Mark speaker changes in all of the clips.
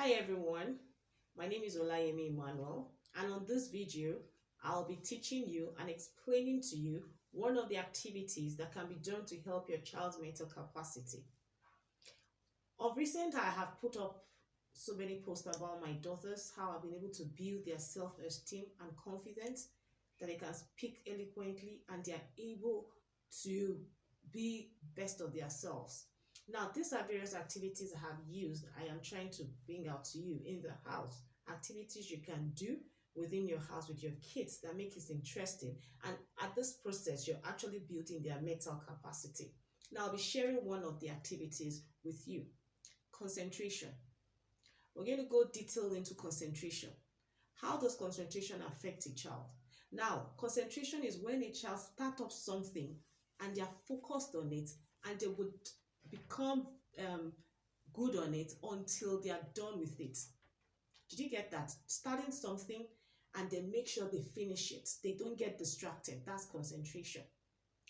Speaker 1: Hi everyone, my name is Olayemi Emmanuel, and on this video, I'll be teaching you and explaining to you one of the activities that can be done to help your child's mental capacity. Of recent, I have put up so many posts about my daughters, how I've been able to build their self-esteem and confidence, that they can speak eloquently and they are able to be best of themselves. Now, these are various activities I have used. I am trying to bring out to you in the house. Activities you can do within your house with your kids that make it interesting. And at this process, you're actually building their mental capacity. Now, I'll be sharing one of the activities with you. Concentration. We're going to go detail into concentration. How does concentration affect a child? Now, concentration is when a child starts up something and they are focused on it and they would become good on it until they are done with it. Did you get that? Starting something and then make sure they finish it. They don't get distracted. That's concentration.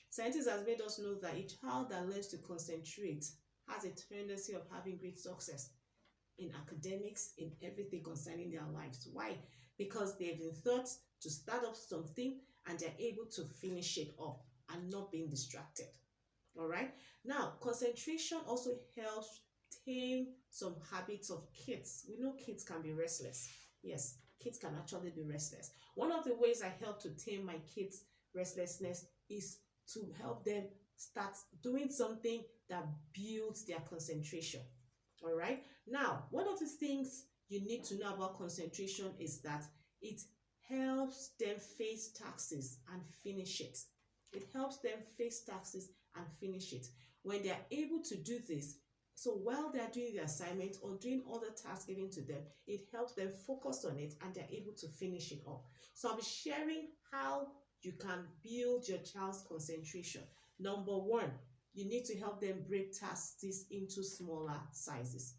Speaker 1: Scientists have made us know that a child that learns to concentrate has a tendency of having great success in academics, in everything concerning their lives. Why? Because they've been taught to start up something and they're able to finish it up and not being distracted. All right. Now, concentration also helps tame some habits of kids. We know kids can be restless. Yes, kids can actually be restless. One of the ways I help to tame my kids' restlessness is to help them start doing something that builds their concentration. All right. Now, one of the things you need to know about concentration is that it helps them face tasks and finish it. It helps them face tasks and finish it. When they are able to do this, so while they are doing the assignment or doing other tasks given to them, it helps them focus on it and they're able to finish it up. So I'll be sharing how you can build your child's concentration. Number one, you need to help them break tasks into smaller sizes.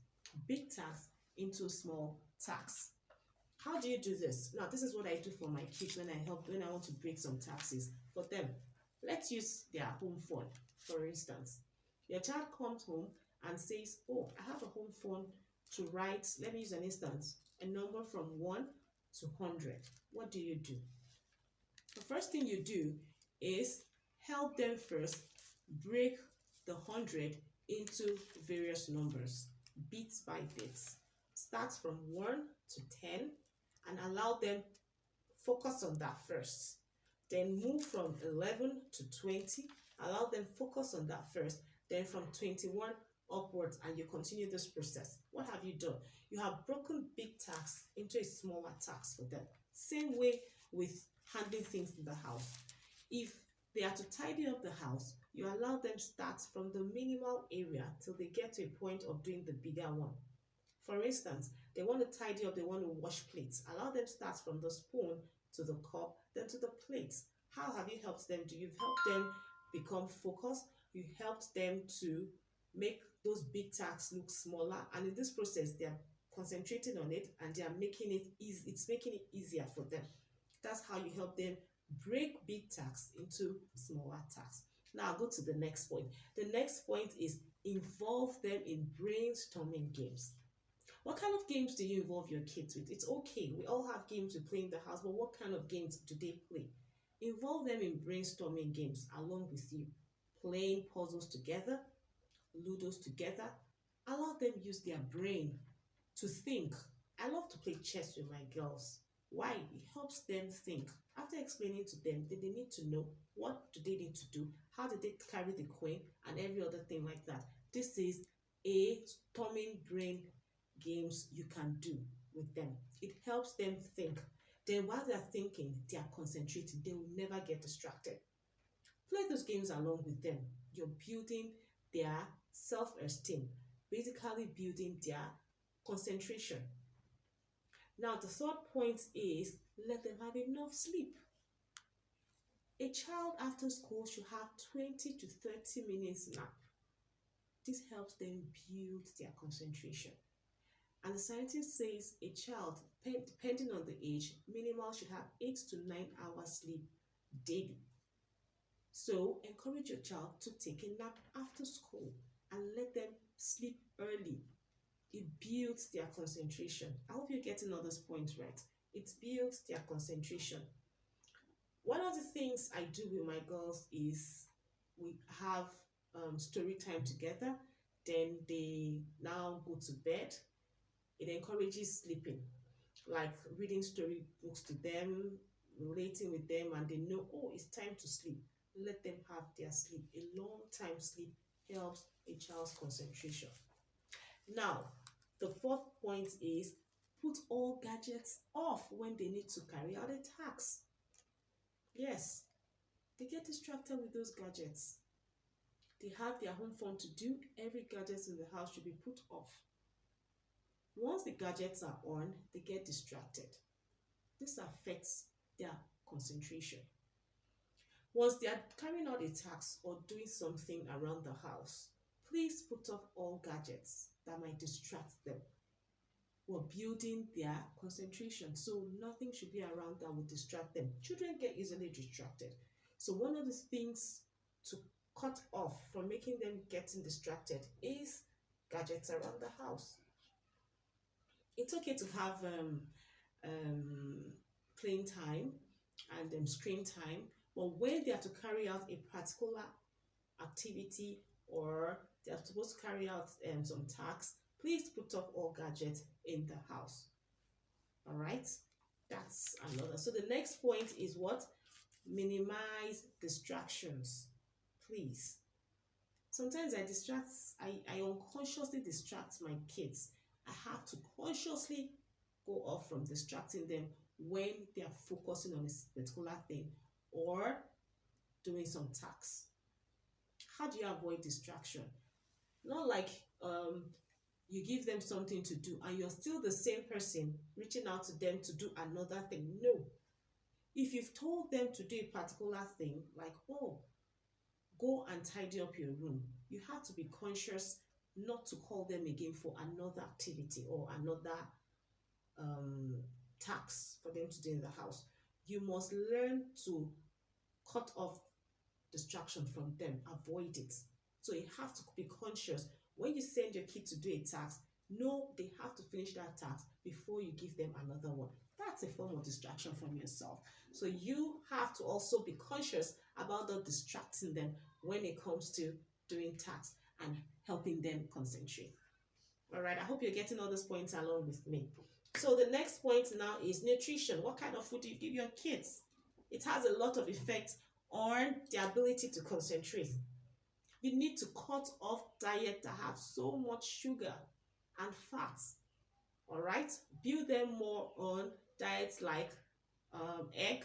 Speaker 1: Big tasks into small tasks. How do you do this? Now, this is what I do for my kids when I want to break some tasks for them. Let's use their home phone, for instance. Your child comes home and says, oh, I have a home phone to write, let me use an instance, a number from 1 to 100. What do you do? The first thing you do is help them first break the 100 into various numbers, bits by bits. Start from 1 to 10 and allow them focus on that first. Then move from 11 to 20, allow them focus on that first. Then from 21 upwards, and you continue this process. What have you done? You have broken big tasks into a smaller task for them. Same way with handling things in the house. If they are to tidy up the house, you allow them start from the minimal area till they get to a point of doing the bigger one. For instance, they want to tidy up, they want to wash plates. Allow them start from the spoon to the cup, then to the plates. How have you helped them? You've helped them become focused. You helped them to make those big tasks look smaller. And in this process, they are concentrating on it and they are making it easy. It's making it easier for them. That's how you help them break big tasks into smaller tasks. Now I'll go to the next point. The next point is involve them in brainstorming games. What kind of games do you involve your kids with? It's okay. We all have games we play in the house, but what kind of games do they play? Involve them in brainstorming games along with you. Playing puzzles together, ludos together. Allow them use their brain to think. I love to play chess with my girls. Why? It helps them think. After explaining to them, they need to know what do they need to do, how did they carry the coin, and every other thing like that. This is a storming brain games you can do with them. It helps them think. Then while they're thinking, they are concentrating. They will never get distracted. Play those games along with them. You're building their self-esteem, basically building their concentration. Now, the third point is let them have enough sleep. A child after school should have 20 to 30 minutes nap. This helps them build their concentration. And the scientist says a child, depending on the age, minimal should have 8 to 9 hours sleep daily. So encourage your child to take a nap after school and let them sleep early. it builds their concentration. I hope you're getting all those points right. It builds their concentration. One of the things I do with my girls is we have story time together. Then they now go to bed. It encourages sleeping, like reading story books to them, relating with them, and they know, oh, it's time to sleep. Let them have their sleep. A long time sleep helps a child's concentration. Now, the fourth point is put all gadgets off when they need to carry out a task. Yes, they get distracted with those gadgets. They have their home phone to do. Every gadget in the house should be put off. Once the gadgets are on, they get distracted. This affects their concentration. Once they are carrying out a task or doing something around the house, please put off all gadgets that might distract them. We're building their concentration, so nothing should be around that will distract them. Children get easily distracted. So one of the things to cut off from making them getting distracted is gadgets around the house. It's okay to have playing time and screen time, but when they have to carry out a particular activity or they are supposed to carry out some tasks, please put off all gadgets in the house. All right, that's another. So the next point is what? Minimize distractions, please. Sometimes I unconsciously distract my kids. I have to consciously go off from distracting them when they are focusing on a particular thing or doing some tasks. How do you avoid distraction? Not like you give them something to do and you're still the same person reaching out to them to do another thing. No. If you've told them to do a particular thing, like, oh, go and tidy up your room, you have to be conscious not to call them again for another activity or another task for them to do in the house. You must learn to cut off distraction from them, avoid it. So you have to be conscious. When you send your kid to do a task, know they have to finish that task before you give them another one. That's a form of distraction from yourself. So you have to also be conscious about not distracting them when it comes to doing tasks and helping them concentrate. All right, I hope you're getting all those points along with me. So the next point now is nutrition. What kind of food do you give your kids? It has a lot of effect on their ability to concentrate. You need to cut off diets that have so much sugar and fats. All right, build them more on diets like egg,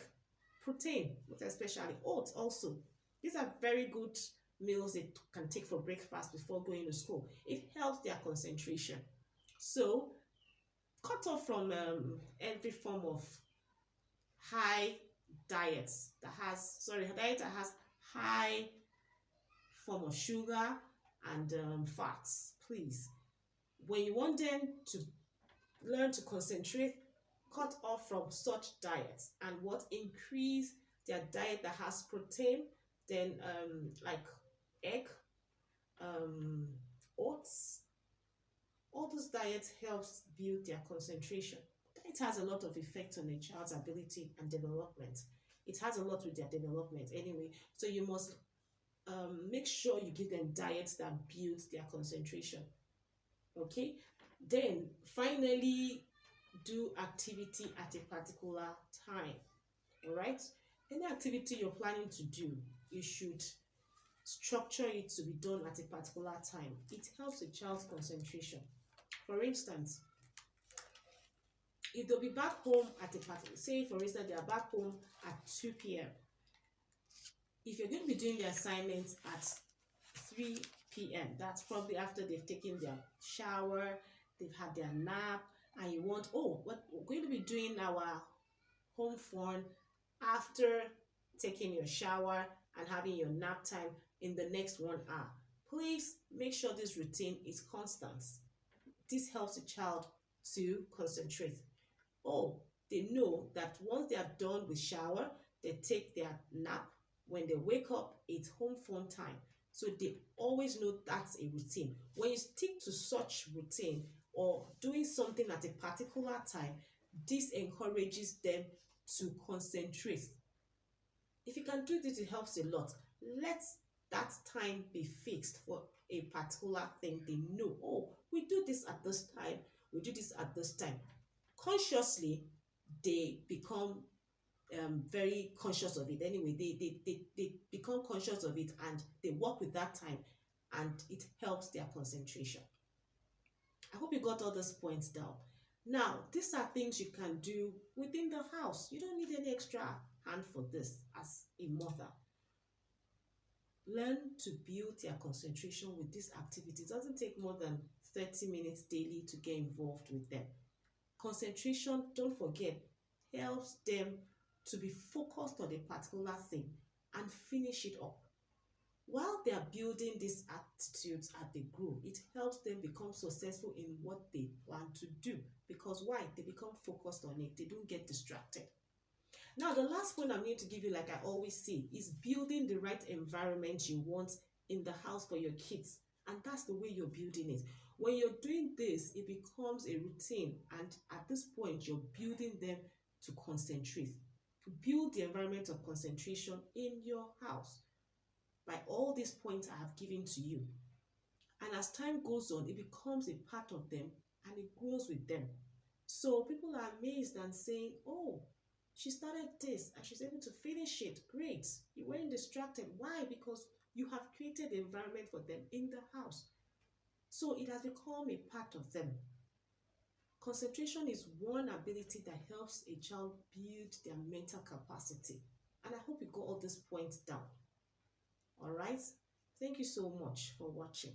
Speaker 1: protein, especially oats also. These are very good meals they can take for breakfast before going to school. It helps their concentration. So cut off from every form of high diets that has high form of sugar and fats, please. When you want them to learn to concentrate, cut off from such diets and what increase their diet that has protein, then like egg, oats. All those diets helps build their concentration. Diet has a lot of effect on a child's ability and development. It has a lot with their development anyway. So you must make sure you give them diets that builds their concentration. Okay, then finally do activity at a particular time. All right, any activity you're planning to do, you should structure it to be done at a particular time. It helps a child's concentration. For instance, if they'll be back home at a particular, say for instance they are back home at 2 p.m. If you're going to be doing the assignments at 3 p.m., that's probably after they've taken their shower, they've had their nap, and you want, oh, what we're going to be doing our home fun after taking your shower and having your nap time in the next 1 hour. Please make sure this routine is constant. This helps the child to concentrate. Oh, they know that once they are done with shower, they take their nap. When they wake up, it's home fun time. So they always know that's a routine. When you stick to such routine, or doing something at a particular time, this encourages them to concentrate. If you can do this, it helps a lot. Let that time be fixed for a particular thing. They know, oh, we do this at this time, we do this at this time. Consciously, they become very conscious of it. Anyway, they become conscious of it and they work with that time, and it helps their concentration. I hope you got all those points down. Now, these are things you can do within the house. You don't need any extra hand for this as a mother. Learn to build their concentration with these activities. It doesn't take more than 30 minutes daily to get involved with them. Concentration, don't forget, helps them to be focused on a particular thing and finish it up. While they are building these attitudes as they grow, it helps them become successful in what they plan to do. Because why? They become focused on it. They don't get distracted. Now, the last point I'm going to give you, like I always say, is building the right environment you want in the house for your kids. And that's the way you're building it. When you're doing this, it becomes a routine. And at this point, you're building them to concentrate. Build the environment of concentration in your house by all these points I have given to you. And as time goes on, it becomes a part of them and it grows with them. So people are amazed and saying, oh, she started this and she's able to finish it. Great. You weren't distracted. Why? Because you have created the environment for them in the house. So it has become a part of them. Concentration is one ability that helps a child build their mental capacity. And I hope you got all these points down. All right. Thank you so much for watching.